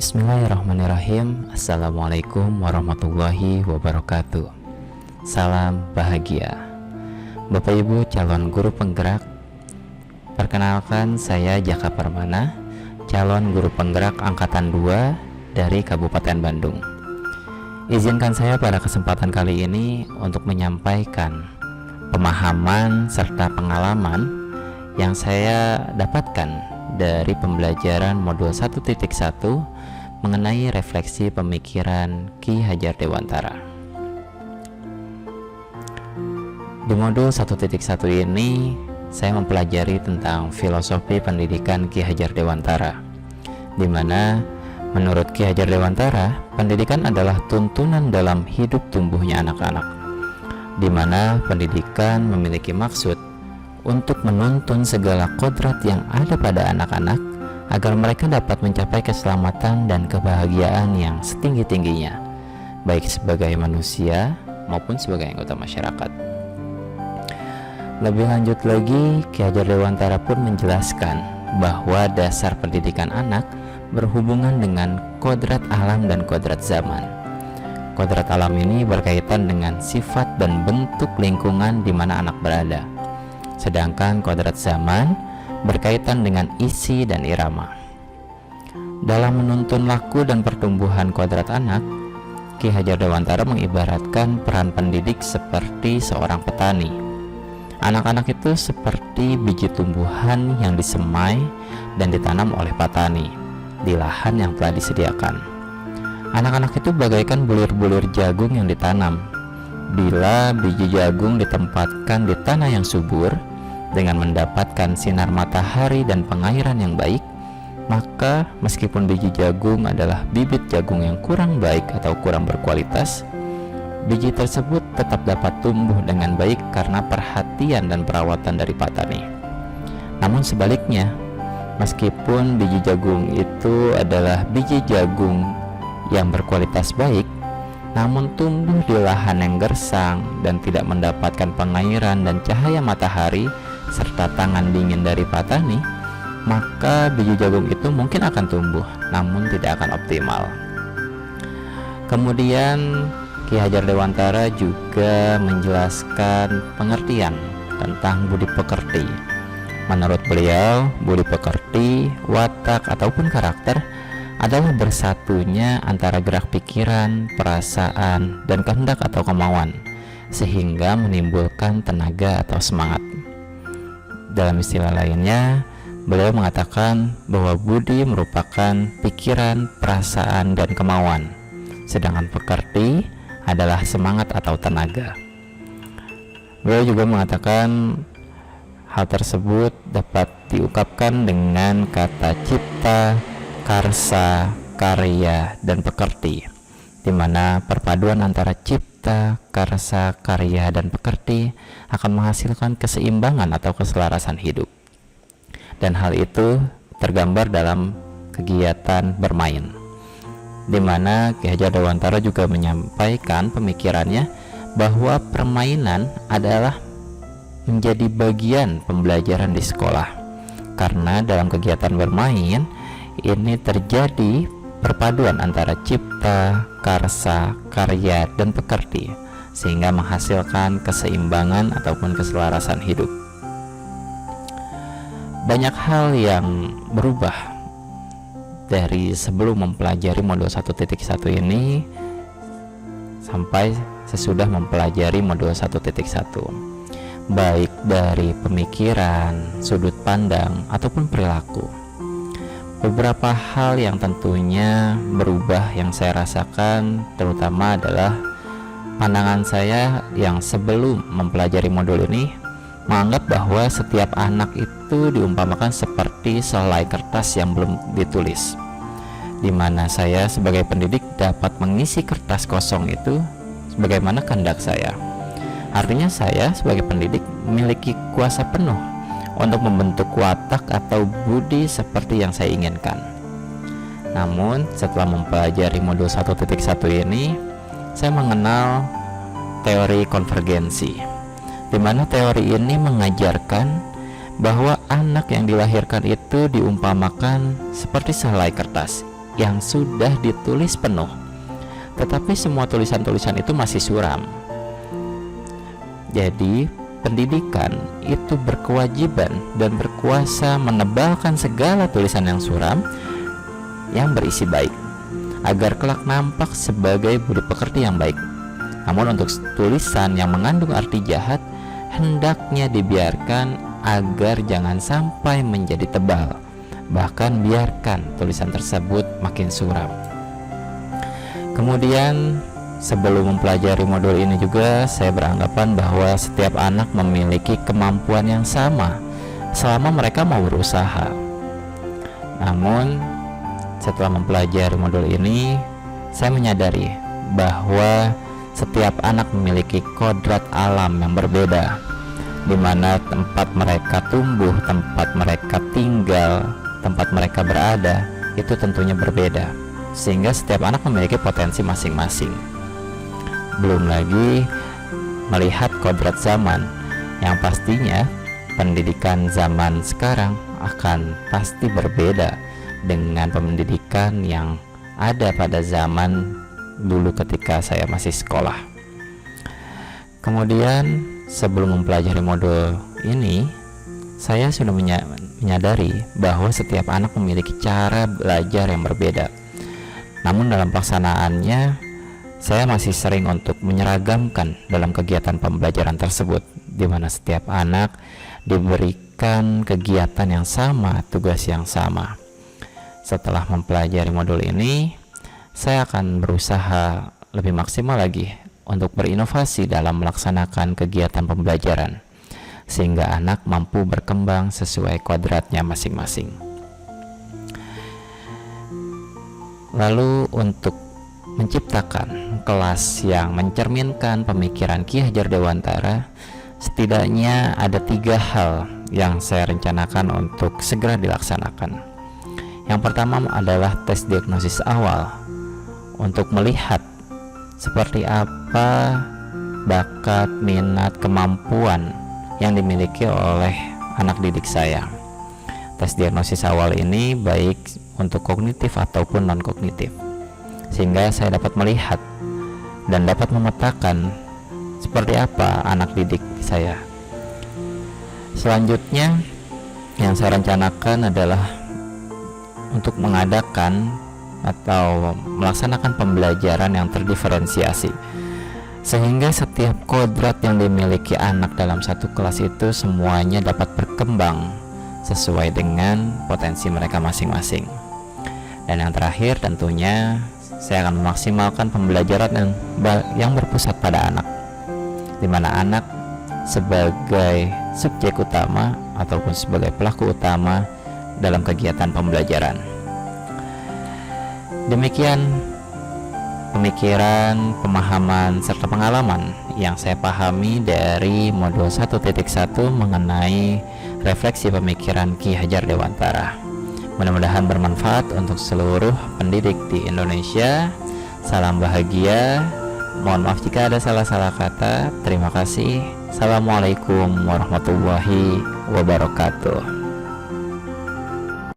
Bismillahirrahmanirrahim. Assalamualaikum warahmatullahi wabarakatuh. Salam bahagia Bapak Ibu calon guru penggerak. Perkenalkan, saya Jaka Permana, calon guru penggerak angkatan 2 dari Kabupaten Bandung. Izinkan saya pada kesempatan kali ini untuk menyampaikan pemahaman serta pengalaman yang saya dapatkan dari pembelajaran modul 1.1 mengenai refleksi pemikiran Ki Hajar Dewantara. Di modul 1.1 ini saya mempelajari tentang filosofi pendidikan Ki Hajar Dewantara, di mana menurut Ki Hajar Dewantara, pendidikan adalah tuntunan dalam hidup tumbuhnya anak-anak, di mana pendidikan memiliki maksud untuk menuntun segala kodrat yang ada pada anak-anak agar mereka dapat mencapai keselamatan dan kebahagiaan yang setinggi-tingginya, baik sebagai manusia maupun sebagai anggota masyarakat. Lebih lanjut lagi, Ki Hajar Dewantara pun menjelaskan bahwa dasar pendidikan anak berhubungan dengan kodrat alam dan kodrat zaman. Kodrat alam ini berkaitan dengan sifat dan bentuk lingkungan di mana anak berada, sedangkan kodrat zaman berkaitan dengan isi dan irama. Dalam menuntun laku dan pertumbuhan kodrat anak, Ki Hajar Dewantara mengibaratkan peran pendidik seperti seorang petani. Anak-anak itu seperti biji tumbuhan yang disemai dan ditanam oleh petani di lahan yang telah disediakan. Anak-anak itu bagaikan bulir-bulir jagung yang ditanam. Bila biji jagung ditempatkan di tanah yang subur dengan mendapatkan sinar matahari dan pengairan yang baik, maka meskipun biji jagung adalah bibit jagung yang kurang baik atau kurang berkualitas, biji tersebut tetap dapat tumbuh dengan baik karena perhatian dan perawatan dari petani. Namun sebaliknya, meskipun biji jagung itu adalah biji jagung yang berkualitas baik, namun tumbuh di lahan yang gersang dan tidak mendapatkan pengairan dan cahaya matahari serta tangan dingin dari petani, maka biji jagung itu mungkin akan tumbuh namun tidak akan optimal. Kemudian Ki Hajar Dewantara juga menjelaskan pengertian tentang budi pekerti. Menurut beliau, budi pekerti, watak ataupun karakter adalah bersatunya antara gerak pikiran, perasaan, dan kehendak atau kemauan, sehingga menimbulkan tenaga atau semangat. Dalam istilah lainnya, beliau mengatakan bahwa budi merupakan pikiran, perasaan, dan kemauan, sedangkan pekerti adalah semangat atau tenaga. Beliau juga mengatakan hal tersebut dapat diungkapkan dengan kata cipta, karsa, karya, dan pekerti, di mana perpaduan antara cipta, karsa, karya, dan pekerti akan menghasilkan keseimbangan atau keselarasan hidup. Dan hal itu tergambar dalam kegiatan bermain, di mana Ki Hajar Dewantara juga menyampaikan pemikirannya bahwa permainan adalah menjadi bagian pembelajaran di sekolah, karena dalam kegiatan bermain ini terjadi perpaduan antara cipta, karsa, karya, dan pekerti, sehingga menghasilkan keseimbangan ataupun keselarasan hidup. Banyak hal yang berubah dari sebelum mempelajari modul 1.1 ini sampai sesudah mempelajari modul 1.1, baik dari pemikiran, sudut pandang, ataupun perilaku. Beberapa hal yang tentunya berubah yang saya rasakan terutama adalah pandangan saya yang sebelum mempelajari modul ini menganggap bahwa setiap anak itu diumpamakan seperti selai kertas yang belum ditulis, di mana saya sebagai pendidik dapat mengisi kertas kosong itu sebagaimana kehendak saya. Artinya saya sebagai pendidik memiliki kuasa penuh untuk membentuk watak atau budi seperti yang saya inginkan. Namun setelah mempelajari modul 1.1 ini, saya mengenal teori konvergensi, di mana teori ini mengajarkan bahwa anak yang dilahirkan itu diumpamakan seperti selai kertas yang sudah ditulis penuh, tetapi semua tulisan-tulisan itu masih suram. Jadi pendidikan itu berkewajiban dan berkuasa menebalkan segala tulisan yang suram yang berisi baik, agar kelak nampak sebagai budi pekerti yang baik. Namun untuk tulisan yang mengandung arti jahat, hendaknya dibiarkan agar jangan sampai menjadi tebal, bahkan biarkan tulisan tersebut makin suram. Kemudian sebelum mempelajari modul ini juga, saya beranggapan bahwa setiap anak memiliki kemampuan yang sama selama mereka mau berusaha. Namun setelah mempelajari modul ini, saya menyadari bahwa setiap anak memiliki kodrat alam yang berbeda, di mana tempat mereka tumbuh, tempat mereka tinggal, tempat mereka berada itu tentunya berbeda, sehingga setiap anak memiliki potensi masing-masing. Belum lagi melihat kodrat zaman, yang pastinya pendidikan zaman sekarang akan pasti berbeda dengan pendidikan yang ada pada zaman dulu ketika saya masih sekolah. Kemudian sebelum mempelajari modul ini, saya sudah menyadari bahwa setiap anak memiliki cara belajar yang berbeda. Namun dalam pelaksanaannya, saya masih sering untuk menyeragamkan dalam kegiatan pembelajaran tersebut, di mana setiap anak diberikan kegiatan yang sama, tugas yang sama. Setelah mempelajari modul ini, saya akan berusaha lebih maksimal lagi untuk berinovasi dalam melaksanakan kegiatan pembelajaran, sehingga anak mampu berkembang sesuai kodratnya masing-masing. Lalu untuk menciptakan kelas yang mencerminkan pemikiran Ki Hajar Dewantara, setidaknya ada 3 hal yang saya rencanakan untuk segera dilaksanakan. Yang pertama adalah tes diagnosis awal untuk melihat seperti apa bakat, minat, kemampuan yang dimiliki oleh anak didik saya. Tes diagnosis awal ini baik untuk kognitif ataupun non-kognitif, sehingga saya dapat melihat dan dapat memetakan seperti apa anak didik saya. Selanjutnya yang saya rencanakan adalah untuk mengadakan atau melaksanakan pembelajaran yang terdiferensiasi, sehingga setiap kodrat yang dimiliki anak dalam satu kelas itu semuanya dapat berkembang sesuai dengan potensi mereka masing-masing. Dan yang terakhir tentunya saya akan memaksimalkan pembelajaran yang berpusat pada anak, di mana anak sebagai subjek utama ataupun sebagai pelaku utama dalam kegiatan pembelajaran. Demikian pemikiran, pemahaman, serta pengalaman yang saya pahami dari modul 1.1 mengenai refleksi pemikiran Ki Hajar Dewantara. Mudah-mudahan bermanfaat untuk seluruh pendidik di Indonesia. Salam bahagia. Mohon maaf jika ada salah-salah kata. Terima kasih. Assalamualaikum warahmatullahi wabarakatuh.